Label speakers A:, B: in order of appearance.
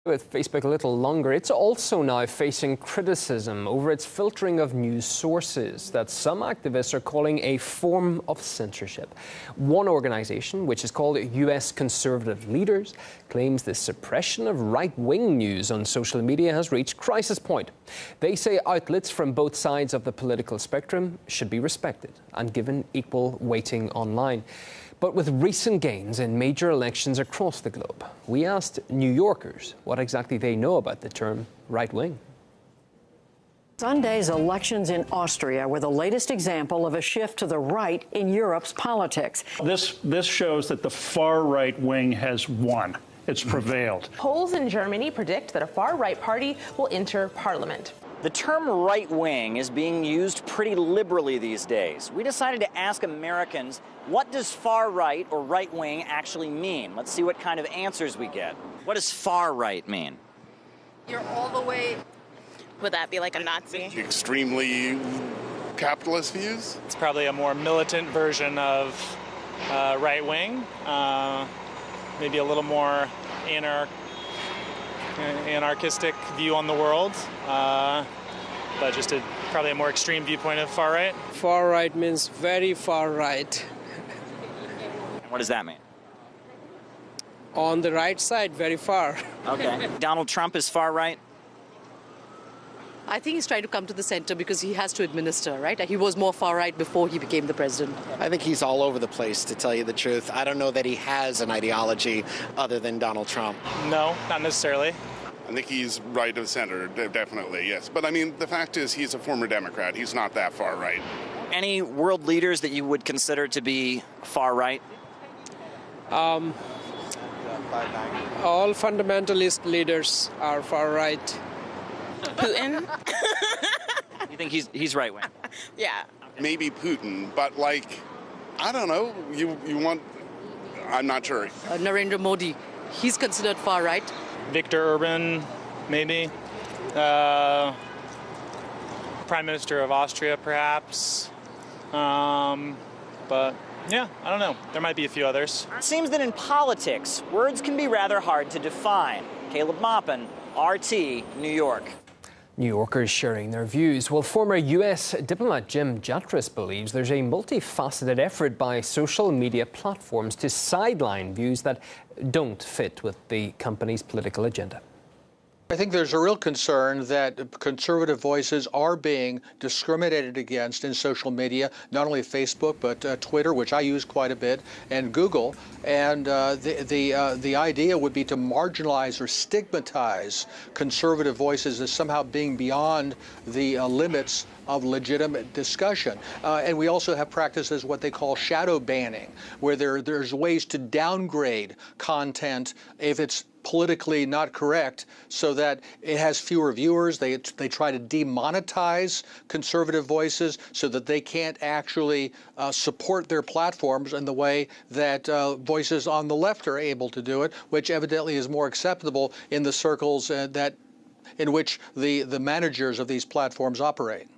A: With Facebook a little longer, it's also now facing criticism over its filtering of news sources that some activists are calling a form of censorship. One organization, which is called US Conservative Leaders, claims the suppression of right-wing news on social media has reached crisis point. They say outlets from both sides of the political spectrum should be respected and given equal weighting online. But with recent gains in major elections across the globe, we asked New Yorkers what exactly they know about the term right-wing.
B: Sunday's elections in Austria were the latest example of a shift to the right in Europe's politics.
C: This shows that the far right wing has won. It's prevailed.
D: Polls in Germany predict that a far-right party will enter parliament.
E: The term right-wing is being used pretty liberally these days. We decided to ask Americans, what does far-right or right-wing actually mean? Let's see what kind of answers we get. What does far-right mean?
F: You're all the way...
G: Would that be like a Nazi?
H: Extremely capitalist views?
I: It's probably a more militant version of right-wing, maybe a little more anarchistic view on the world, but just probably a more extreme viewpoint of far right.
J: Far right means very far right.
E: And what does that mean?
J: On the right side, very far.
E: Okay. Donald Trump is far right?
K: I think he's trying to come to the center because he has to administer, right? He was more far right before he became the president.
L: I think he's all over the place, to tell you the truth. I don't know that he has an ideology other than Donald Trump.
I: No, not necessarily.
H: I think he's right of center, definitely, yes. But I mean, the fact is he's a former Democrat. He's not that far right.
E: Any world leaders that you would consider to be far right?
J: All fundamentalist leaders are far right.
G: Putin?
E: You think he's right wing?
G: Yeah.
H: Maybe Putin, but like, I don't know. You want? I'm not sure.
K: Narendra Modi, he's considered far right.
I: Viktor Orban, maybe. Prime Minister of Austria, perhaps. But yeah, I don't know. There might be a few others.
E: It seems that in politics, words can be rather hard to define. Caleb Maupin, RT, New York.
A: New Yorkers sharing their views. Well, former US diplomat Jim Jatras believes there's a multifaceted effort by social media platforms to sideline views that don't fit with the company's political agenda.
M: I think there's a real concern that conservative voices are being discriminated against in social media, not only Facebook, but Twitter, which I use quite a bit, and Google. And the idea would be to marginalize or stigmatize conservative voices as somehow being beyond the limits of legitimate discussion. And we also have practices what they call shadow banning, where there's ways to downgrade content if it's politically not correct, so that it has fewer viewers. They try to demonetize conservative voices so that they can't actually support their platforms in the way that voices on the left are able to do it, which evidently is more acceptable in the circles in which the managers of these platforms operate.